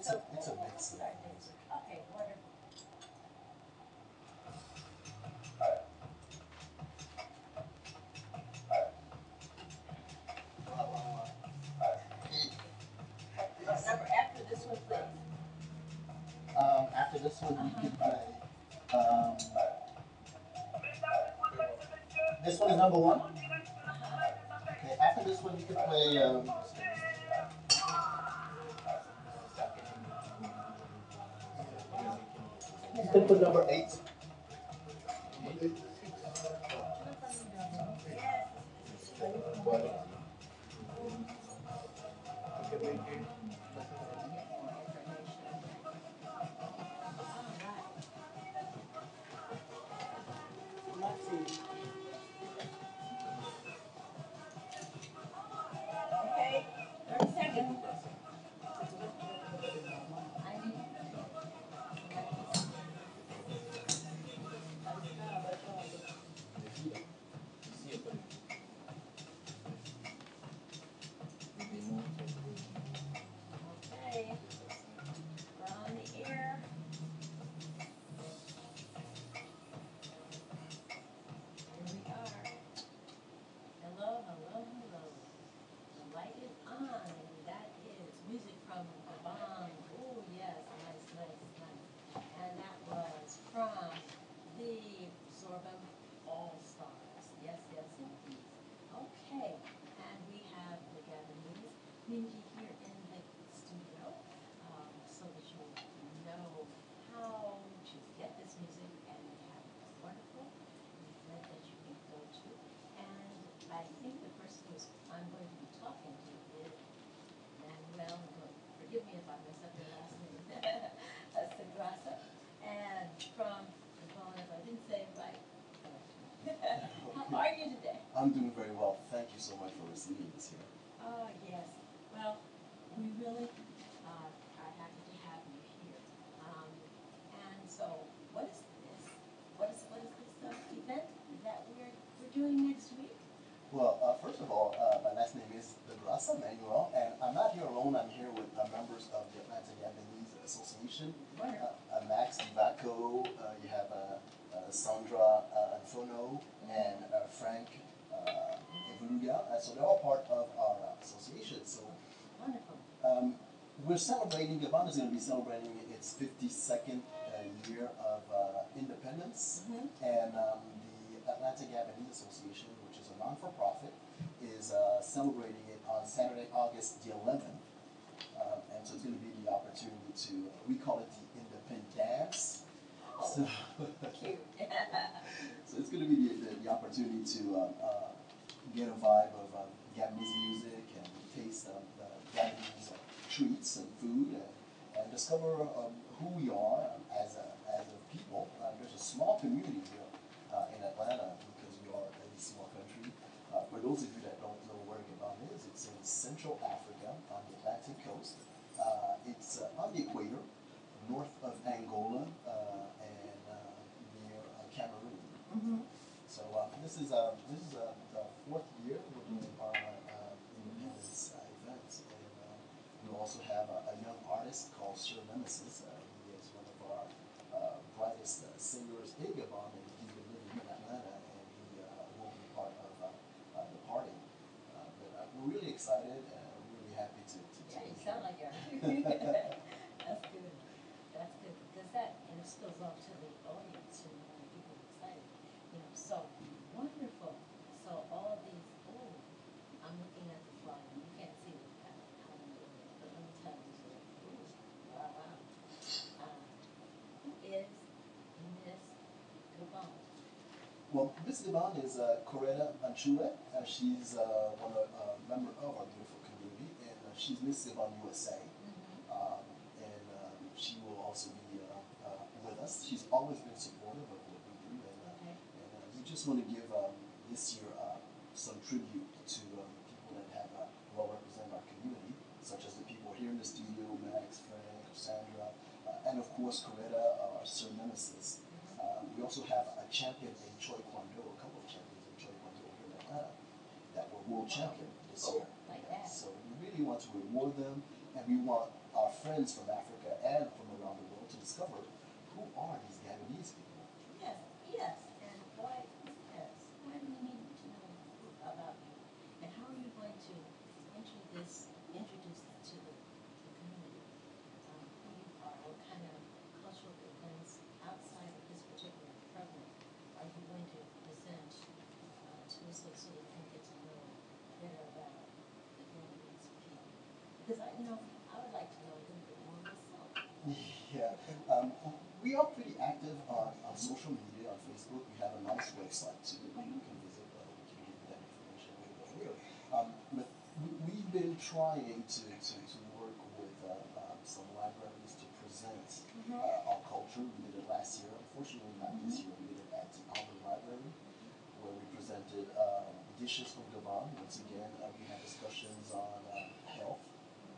It's a mix of music. Okay, wonderful. Number after this one, please. After this one, you can play. This one is number one. Okay, after this one, you can play. You can put number 8. Okay, 30 seconds. Okay, we're on the air. Here we are. Hello, hello, hello. The light is on, and that is music from Gabon. Oh yes, nice, nice, nice. And that was from the Sorbonne All-Stars. Yes, yes, indeed. Okay, and we have the Gabonese Minji here in the studio, so that you know how to get this music, and we have a wonderful event that you can go to. And I think the person who I'm going to be talking to is Manuel. Forgive me if I mess up your last name. Sagrasa. And from Gabon, if I didn't say it right. How are you today? I'm doing very well. Thank you so much for receiving us here. Oh, yes. Well, we really are happy to have you here. And so, what is this? What is this event that we're doing next week? Well, first of all, my last name is Degrasa Manuel, and I'm not here alone. I'm here with members of the ATL Gabonese Association. Max Vaco, you have Sandra Anfono, and Frank Evoluga. So they're all part of our association. So Wonderful. we're celebrating, Gabon is going to be celebrating its 52nd year of independence, and the ATL Gabonese Association, which is a non-for-profit, is celebrating it on Saturday, August the 11th. And so it's going to be the opportunity to, we call it the Independent Dance. Oh, So, cute. so it's going to be the opportunity to get a vibe of Gabonese music and taste Gabonese treats and food, and discover who we are as a people. There's a small community here in Atlanta because we are a small country. For those of you that don't know where Gabon is, it's in Central Africa on the Atlantic coast. It's on the equator, north of Angola and near Cameroon. So this is the 4th year we're doing our independence events, and we also have a young artist called Sir Nemesis. He is one of our brightest singers in Gabon, and he's been living in Atlanta, and he will be part of the party. But we're really excited, and we're really happy to Yeah, you sound like you're. That's good. That's good, because that spills off to the audience, and people are excited. So wonderful. So all of these. Oh, I'm looking at the flyer. You can't see it, how I'm doing it, but let me tell you. Ooh, wow, wow. Who is Miss Gabon? Well, Miss Gabon is Coretta Anchule. She's one of member of our beautiful community, and she's Miss Gabon USA. And she will also be with us. She's always been supportive of what we do, and we just want to give this year some tribute to people that have well represented our community, such as the people here in the studio, Max, Frank, Sandra, and of course Coretta, our Sir Nemesis. We also have a champion in Choi Kwon-do, a couple of champions in Choi Kwon-do here in Atlanta that were world champion this year. Like that. So we really want to reward them and we want our friends from Africa and from around the world to discover who are these Gabonese people. Yes, yes, and why, yes, why do we need to know about you? And how are you going to introduce to the community who you are? What kind of cultural events outside of this particular program are you going to present to us so they can get to know better about the Gabonese people? Because I would like to know a little bit more myself. Yeah, we are pretty active on social media, on Facebook. We have a nice website too that you can visit. We can give you that information later. But we've been trying to work with some libraries to present our culture. We did it last year. Unfortunately, not this year. We did it at the Alvin Library, where we presented dishes from Gabon. Once again, we had discussions on health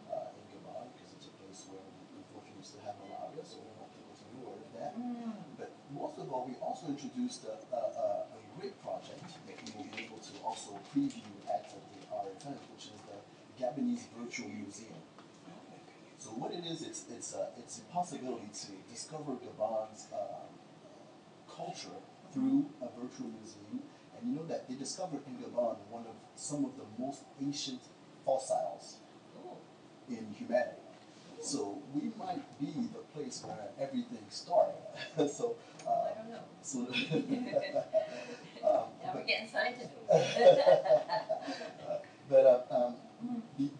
in Gabon, because it's a place where we unfortunately still have malaria, so we want people to be aware of that. But most of all, we also introduced a great project that we will be able to also preview at our event, which is the Gabonese Virtual Museum. So what it is, it's a possibility to discover Gabon's culture through a virtual museum. And you know that they discovered in Gabon some of the most ancient fossils in humanity. So we might be the place where everything started. So I don't know. So Now we're getting scientific.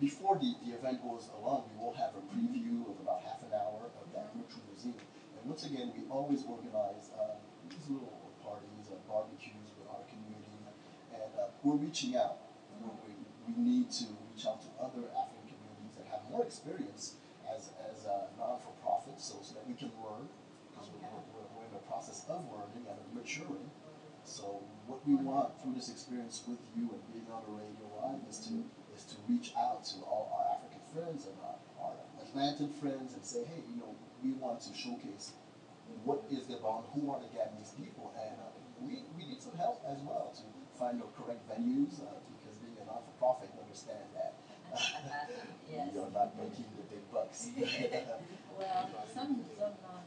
Before the event goes along, we will have a preview of about half an hour of that virtual museum. And once again, we always organize these little parties or barbecues with our community, and we're reaching out. We need to reach out to other African communities that have more experience as non-for-profits, so that we can learn, because we're in the process of learning and maturing. So what we want through this experience with you and being on the radio live is to reach out to all our African friends and our Atlantic friends and say, hey, we want to showcase what is Gabon, who are the Gabonese people, and we need some help as well to find the correct venues, because being a non-for-profit, you understand that Yes. you're not making the big bucks. Well, some non-profits are.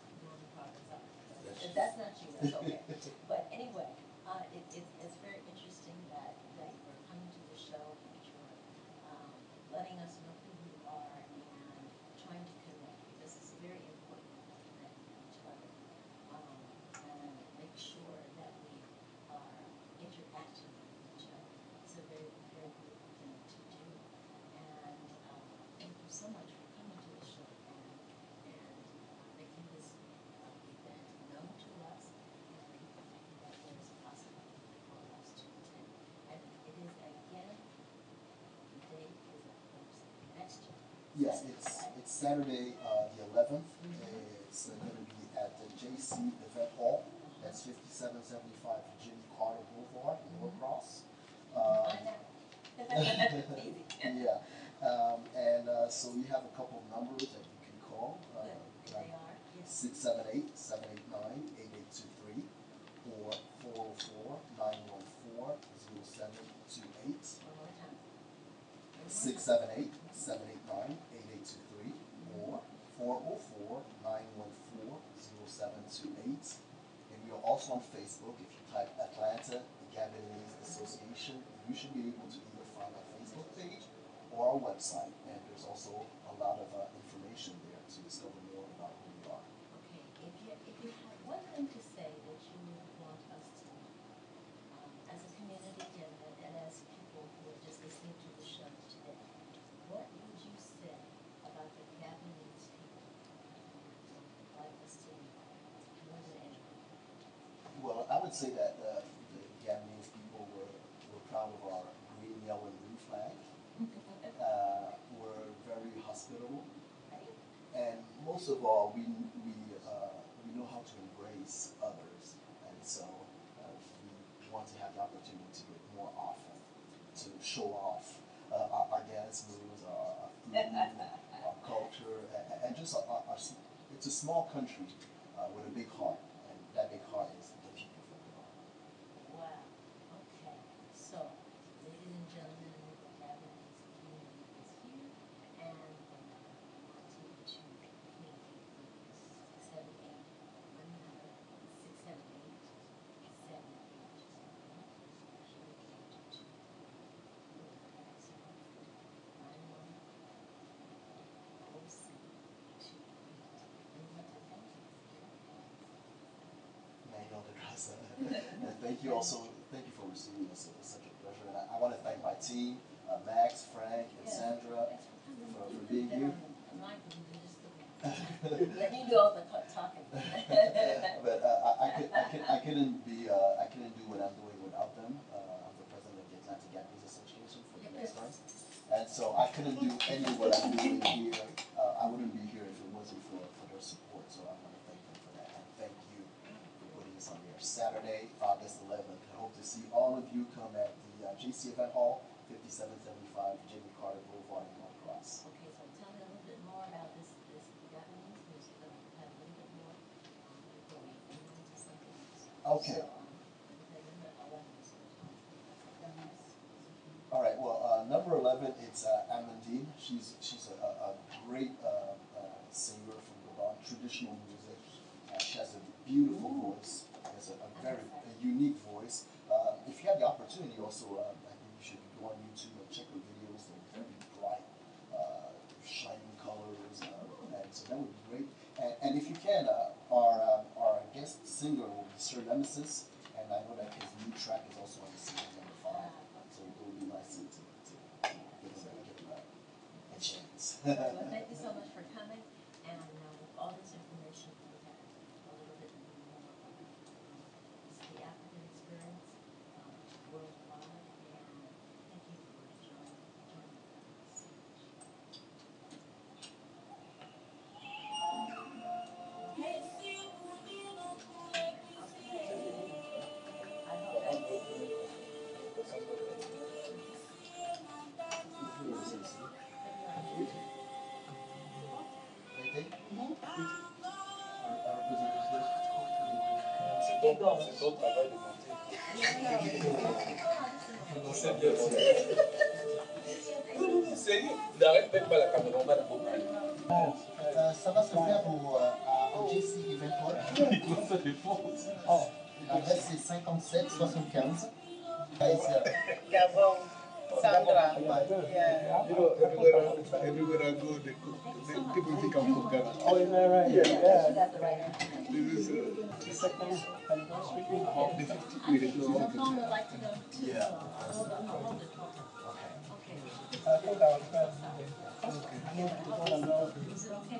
That's not you, that's okay. But anyway, it's very interesting that you're coming to the show, that you're letting us know who you are and trying to connect. This is very important to connect with each other and make sure that we are interacting with each other. It's a very, very good thing to do. And thank you so much for coming to the show and making this event known to us, and people thinking that there is a possibility for us to attend. And it is, again, the date is, of course, next year. Yes, it's Saturday the 11th. It's going to be at the JC Event Hall. That's 5775 Jimmy Carter Boulevard in Norcross. Easy. Yeah. So we have a couple of numbers that you can call. They are, yes. 678-789-8823 or 404-914-0728. One more time. 678-789-8823 or 404-914-0728. And we are also on Facebook. If you type Atlanta Gabonese Association, you should be able to either find our Facebook page or our website. And there's also a lot of information there to discover more about who we are. Okay, if you had one thing to say that you would want us to know, as a community and as people who are just listening to the show today, what would you say about the Gabonese people like us to know more than anything? Well, I would say that the Gabonese people were proud of our green, yellow, and blue flag. We're very hospitable, and most of all, we know how to embrace others, and so we want to have the opportunity to get more often to show off our dance moves, our food, our culture, and just it's a small country with a big heart, and that big heart is the people from Gabon. Wow. Okay. So, ladies and gentlemen, the Gabonese community is here, and And thank you for receiving us. It's such a pleasure. And I want to thank my team, Max, Frank, and Sandra, for being here. Let you do all the talking. But I couldn't do what I'm doing without them. I'm the president of the Atlantic Gabonese Association for the next time. And so I couldn't do any of what I'm doing here. I wouldn't be here if it wasn't for their support. So I want to thank them for that. And thank you for putting this on here. Saturday, August 11th. I hope to see all of you come at the JC Event Hall, 5775 Jimmy Carter Boulevard in North Cross. Okay, so tell me a little bit more about this Gabonese music. Have a little bit more before we move on to something else. Okay. All right. Well, number 11, it's Amandine. She's a great singer from Gabon, traditional music. She has a beautiful voice. Has a very unique voice. If you have the opportunity, also, I think you should go on YouTube and check her videos. They're very bright, shining colors, and so that would be great. And if you can, our guest singer will be Sir Nemesis, and I know that his new track is also on the CD number 5. So it would be nice to give him a chance. Well, thank you so much for coming, and with all this information, we have a little bit more the African experience worldwide, and thank you for joining us. Ça va se faire au JC Event Hall. L'adresse c'est 5775. Gabon, Sandra. Yeah. Everywhere I go, people think I'm from Ghana. Oh, is that right? You Yeah. got the right answer. This is The second anniversary. the 50th anniversary. What song would like to go to? Yeah. Hold it. Okay. Okay. I think our friend. Is it okay?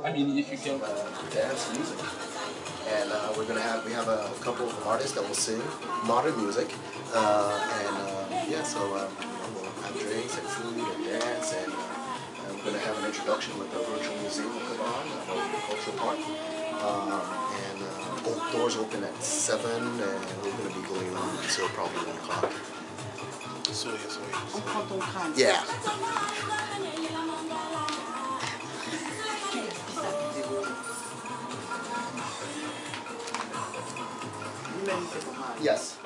I mean, if you can Dance music, and we have a couple of artists that will sing modern music, so we'll have drinks and food and dance, and we're gonna have an introduction with the virtual museum of Gabon, the cultural park, doors open at 7, and we're gonna be going on until probably 1 o'clock. So yes. Yeah. Yes.